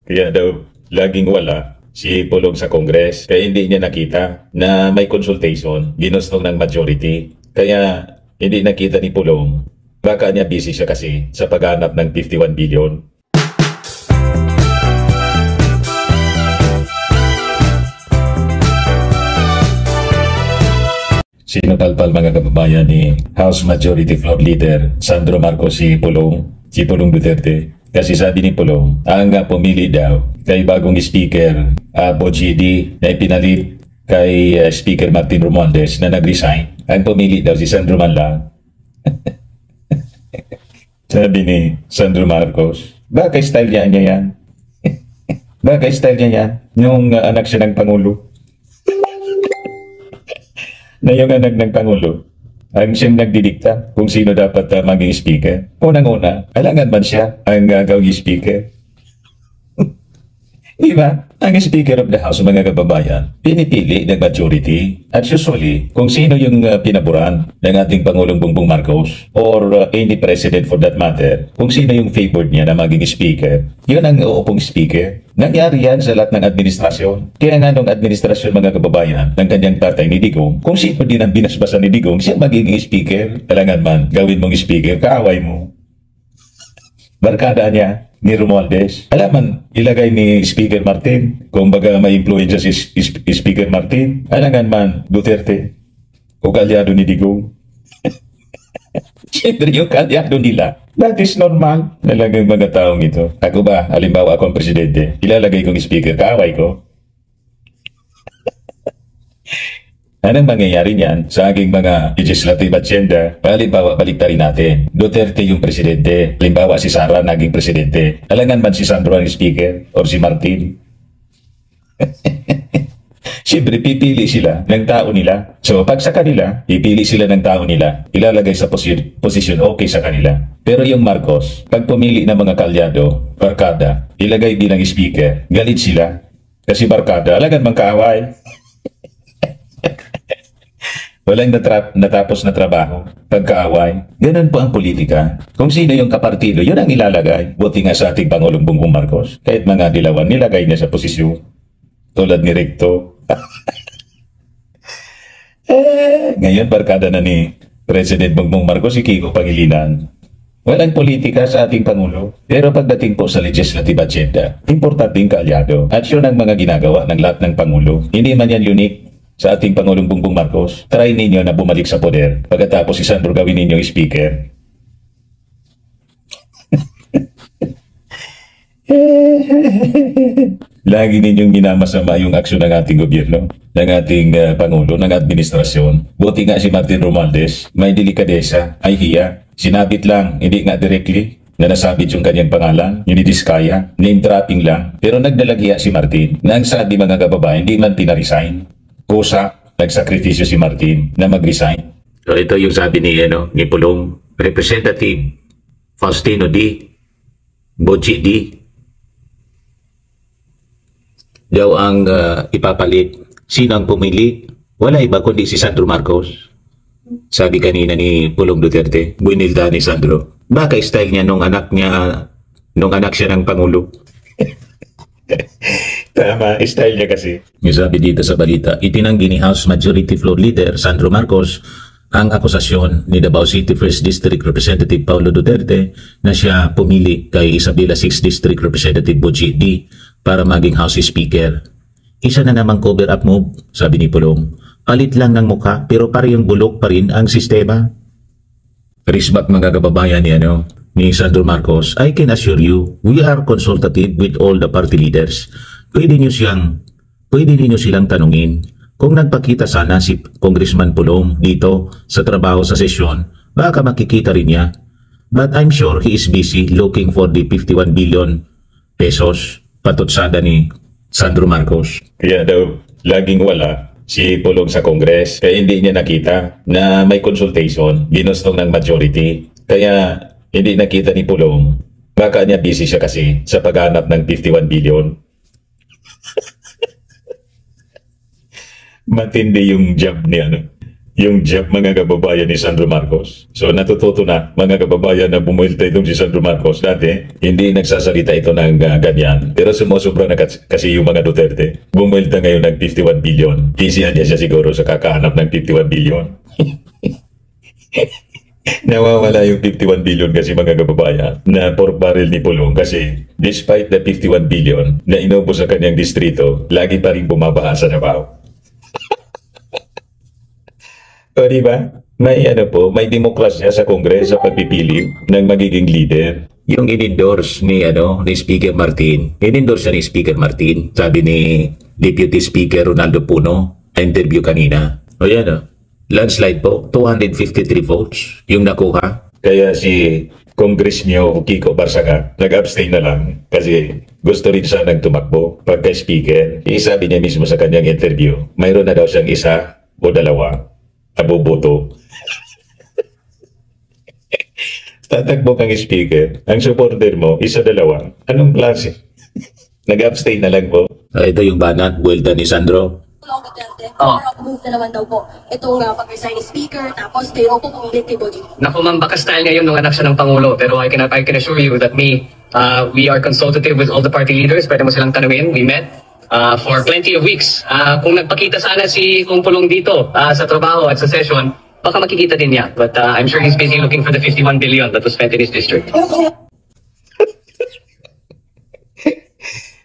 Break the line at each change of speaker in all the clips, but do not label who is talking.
Kaya daw, laging wala si Pulong sa Congress. Kaya hindi niya nakita na may consultation, ginustong ng majority. Kaya hindi nakita ni Pulong. Baka niya busy siya kasi sa paghanap ng 51 billion. Sinupalpal mga kababayan ni House Majority Floor Leader Sandro Marcos si Pulong Duterte. Kasi sabi ni Pulong, ang pumili daw kay bagong speaker Boji D na ipinalit kay Speaker Martin Romualdez na nag-resign. Ang pumili daw si Sandro man lang. Sabi ni Sandro Marcos, baka style niya yan. Baka style niya yan. Yung anak siya ng Pangulo. Na yung anak ng Pangulo ang siyang nagdidikta kung sino dapat maging speaker. Unang-una, alangan man siya ang gagawing speaker. Diba? Ang Speaker of the House, mga kababayan, pinipili ng majority at usually kung sino yung pinaboran ng ating Pangulong Bongbong Marcos or any president for that matter, kung sino yung favored niya na maging speaker, yun ang uupong speaker. Nangyari yan sa lahat ng administrasyon. Kaya nga nung administrasyon, mga kababayan, ng kanyang tatay ni Digong, kung sino din ang binasbasan ni Digong, siya magiging speaker. Alangan man, gawin mong speaker, kaaway mo. Barkada niya ni Romualdez. Alaman, ilagay ni Speaker Martin. Kung baga may influensya si Speaker Martin. Alangan man, Duterte. O kalyado ni Digong. Siyempre yung kalyado nila. That is normal. Talagang mga taong ito. Ako ba, halimbawa ako ang presidente, ilalagay kong speaker, kaaway ko. Anong mangyayari niyan sa aking mga legislative agenda? Halimbawa, baliktarin natin. Duterte yung presidente. Halimbawa, si Sara naging presidente. Alangan man si Sandro ang speaker or si Martin. Siyempre, pipili sila ng tao nila. So, pag sa kanila, pipili sila ng tao nila. Ilalagay sa posisyon okay sa kanila. Pero yung Marcos, pag pumili ng mga kalyado, barkada, ilagay bilang speaker, galit sila. Kasi barkada, alangan mang kaaway. Walang natapos na trabaho, pagkaaway. Ganun po ang politika. Kung sino yung kapartido, yun ang ilalagay. Buti nga sa ating Pangulong Bongbong Marcos. Kahit mga dilawan, nilagay niya sa posisyon. Tulad ni Recto. Ngayon, barkada na ni President Bongbong Marcos, si Kiko Pangilinan. Walang politika sa ating Pangulo. Pero pagdating po sa legislative agenda, importanteng kaalyado. At yun ang mga ginagawa ng lahat ng Pangulo. Hindi man yan unique sa ating Pangulong Bongbong Marcos. Try ninyo na bumalik sa poder. Pagkatapos si Sandro gawin ninyong speaker. Lagi ninyong minamasama yung aksyon ng ating gobyerno, ng ating Pangulo, ng administrasyon. Buti nga si Martin Romualdez, may delikadesa, ay hiya. Sinabit lang, hindi nga directly, na nasabit yung kanyang pangalan, yung diskaya, name dropping lang. Pero nagdalagya si Martin, na ang sabi mga kababayan, hindi man pinaresign. Kusa, nagsakripisyo si Martin na mag-resign. So ito yung sabi ni Pulong, Representative Faustino D. Boji D. Daw ang ipapalit. Sino ang pumili? Wala iba kundi si Sandro Marcos. Sabi kanina ni Pulong Duterte, buinilda ni Sandro. Baka style niya nung anak siya ng Pangulo. Tama, style niya kasi. Yung sabi dito sa balita, itinanggi ni House Majority Floor Leader Sandro Marcos ang akusasyon ni Davao City 1st District Representative Paulo Duterte na siya pumili kay Isabela 6th District Representative Boji D para maging House Speaker. Isa na namang cover-up move, sabi ni Pulong. Palit lang ng mukha pero parehong bulok pa rin ang sistema. Risbak mga kababayan ni Sandro Marcos, I can assure you, we are consultative with all the party leaders. Pwede niyo silang tanungin. Kung nagpakita sana si Congressman Pulong dito sa trabaho sa sesyon, baka makikita rin niya. But I'm sure he is busy looking for the 51 billion pesos, patutsada ni Sandro Marcos. Kaya daw, laging wala si Pulong sa Congress. Kaya hindi niya nakita na may consultation, ginustong ng majority. Kaya hindi nakita ni Pulong. Baka niya busy siya kasi sa paghanap ng 51 billion. Matindi yung job yung job mga kababayan ni Sandro Marcos. So natututo na mga kababayan na bumuelta itong si Sandro Marcos. Dati, hindi nagsasalita ito ng ganyan. Pero sumusobra na kasi yung mga Duterte. Bumuelta ngayon ng 51 billion. Pisihan niya siya siguro sa kakahanap ng 51 billion. Nawawala yung 51 billion kasi mga kababayan na pork barrel ni Pulong kasi despite the 51 billion na inubos sa kanyang distrito, lagi pa rin bumabaha sa Davao. O diba? May may demokrasya sa Kongreso sa pagpipili ng magiging leader. Yung in-endorse ni Speaker Martin. In-endorse siya ni Speaker Martin. Sabi ni Deputy Speaker Ronaldo Puno sa interview kanina. O yan landslide po, 253 votes yung nakuha. Kaya si Congressman Kiko Barsaga nag-abstain na lang kasi gusto rin siya tumakbo pagka-speaker. Sabi niya mismo sa kanyang interview, mayroon na daw siyang isa o dalawa aboboto. Tatakbo kang speaker, ang supporter mo, isa dalawa. Anong klase? Nag-abstain na lang po. Ito yung banat, buwelta ni Sandro.
Move na naman daw po itong pag-resign ni Speaker, tapos kayo po pumilit kay Boji.
Naku ma'am, baka style ngayon nung anak siya ng Pangulo, pero I can assure you that we are consultative with all the party leaders. Pwede mo silang tanungin. We met for plenty of weeks. Kung nagpakita sana si Kung Pulong dito sa trabaho at sa session, baka makikita din niya. But I'm sure he's busy looking for the 51 billion that was spent in his district.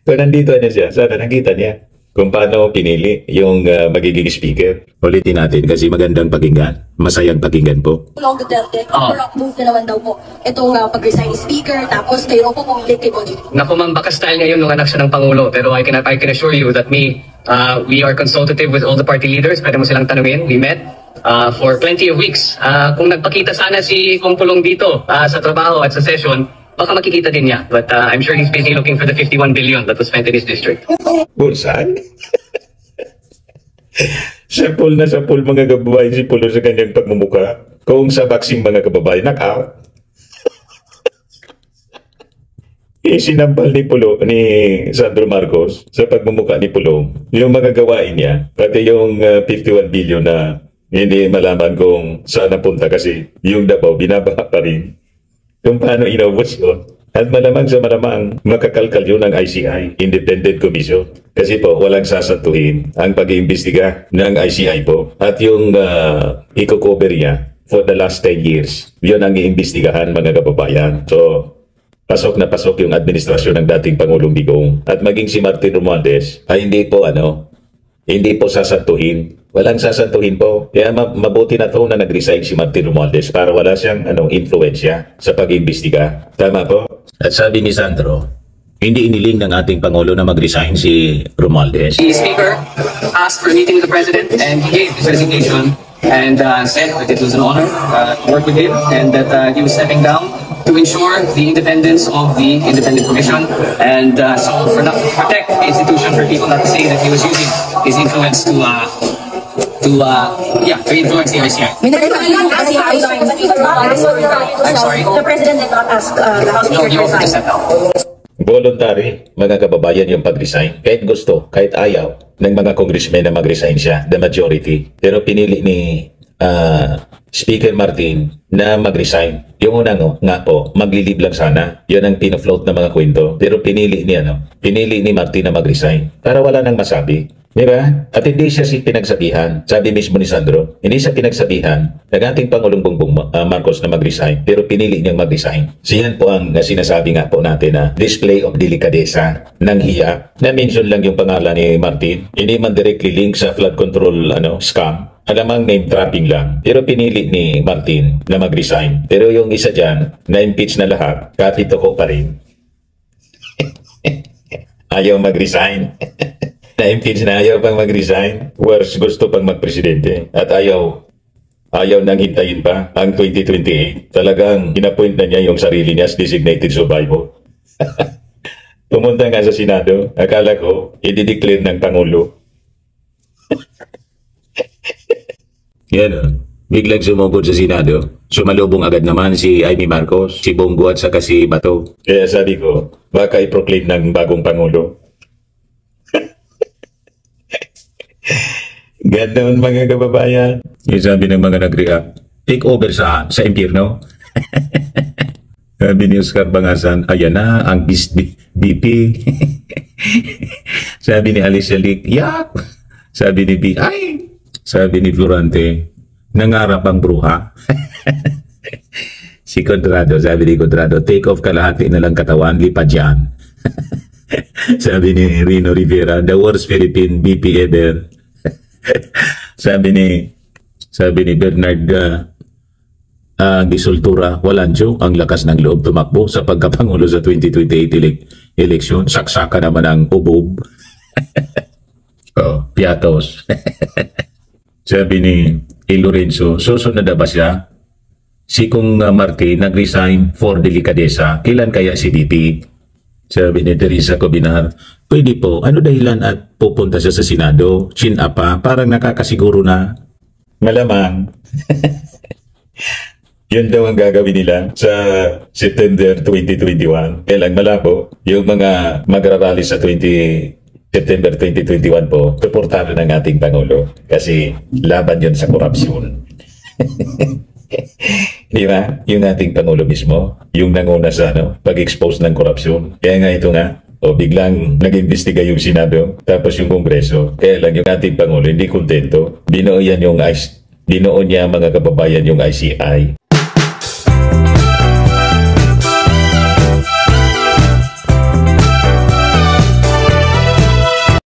So nandito na siya. Sana nakita niya kung paano pinili yung magiging speaker. Ulitin natin kasi magandang pakinggan. Masayang pakinggan po.
Long Duterte, move na naman daw po itong pag-resign ni Speaker, tapos kayo po pumilit kay Boji.
Naku ma'am, baka style ngayon nung anak siya ng Pangulo, pero I can assure you that we are consultative with all the party leaders. Pwede mo silang tanungin. We met for plenty of weeks. Kung nagpakita sana si Kung Pulong dito sa trabaho at sa session, baka makikita din niya. But I'm sure he's busy looking for the 51 billion that was spent in his district.
Saan? Sapul na sapul mga kababayan si Pulo sa kanyang pagmumuka. Kung sa vaccine mga kababayan, nakaw. Isinampal ni Pulo, ni Sandro Marcos sa pagmumuka ni Pulong yung mga gawain niya, pati yung 51 billion na hindi malaman kung saan napunta kasi yung Davao binabaha pa rin. Kung paano inubos yun. At malamang sa malamang makakalkal yun ng ICI, Independent Commission. Kasi po, walang sasantuhin ang pag-iimbestiga ng ICI po. At yung i-cover niya for the last 10 years, yun ang iimbestigahan mga kababayan. So, pasok na pasok yung administrasyon ng dating Pangulong Digong. At maging si Martin Romualdez ay hindi po sasantuhin. Walang sasantuhin po. Kaya mabuti na to na nag-resign si Martin Romualdez para wala siyang influensya sa pag-imbestiga. Tama po? At sabi ni Sandro, hindi iniling ng ating Pangulo na mag-resign si Romualdez.
The Speaker asked for a meeting with the President and he gave his resignation and said that it was an honor to work with him and that he was stepping down to ensure the independence of the Independent Commission and so for not to protect the institution, for people not to say that he was using his influence to influence the ICI. I'm sorry?
The President did not ask the House
No,
Speaker
he
to
offered to
resign.
step down.
Voluntary, mga kababayan, yung pag-resign. Kahit gusto, kahit ayaw ng mga congressmen na mag-resign siya, the majority. Pero pinili ni Speaker Martin na mag-resign. Yung una nga po, maglilib lang sana. Yun ang pinafloat na mga kwento. Pero pinili ni Martin na mag-resign para wala nang masabi. Diba? At hindi siya pinagsabihan. Sabi mismo ni Sandro, hindi siya pinagsabihan ng ating Pangulong Bongbong Marcos na mag-resign, pero pinili niyang mag-resign. Siyan po ang sinasabi nga po natin na display of delikadesa ng hiya. Na-mention lang yung pangalan ni Martin. Hindi man directly link sa flood control scam. Alamang name trapping lang. Pero pinili ni Martin na mag-resign. Pero yung isa dyan, na-impeach na lahat, kapito ko pa rin. Ayaw mag-resign. Na-impeach na ayaw pang mag-resign. Worse, gusto pang mag-presidente. At ayaw nang hintayin pa ang 2028. Talagang inappoint na niya yung sarili niya as designated survivor. Pumunta nga sa Senado. Akala ko, i-declare ng Pangulo. Yan biglang sumugod sa Senado. Sumalubong agad naman si Amy Marcos, si Bongo at saka si Bato. Kaya sabi ko, baka i-proclaim ng bagong Pangulo. Ganoon mga kababayan. Yung sabi ng mga nag-react, take over sa impyerno. Sabi ni Oscar Bangasan, ayan na ang BP. Sabi ni Alicia Lick, yak! Sabi ni B, ay! Sabi ni Florante, nangarap ang bruha. Si Conrado, sabi ni Conrado, take off kalahati na lang katawan, lipad yan. Sabi ni Rino Rivera, the worst Philippine BP ever. sabi ni Bernard Gisultura, Walancho, ang lakas ng loob tumakbo sa pagkapangulo sa 2028 election. Saksaka naman ang ubob. Piatos. Sabi ni Lorenzo, susunod na ba siya? Si Kung Marti nag-resign for delikadesa. Kailan kaya si BP? Sabi ni Teresa Cobinar, pwede po, ano dahilan at pupunta siya sa Senado? Chin-apa, parang nakakasiguro na. Malamang. Yun daw ang gagawin nila sa September 2021. Kailang malabo, yung mga magrarally sa September 2021 po, suportado ng ating Pangulo kasi laban yun sa korupsyon. Di ba? Yung ating Pangulo mismo, yung nanguna sa pag-expose ng korupsyon. Kaya nga ito nga, biglang nag-imbestiga yung Senado, tapos yung Kongreso. Kaya lang yung ating Pangulo hindi kontento. Binuo niya mga kababayan yung ICI.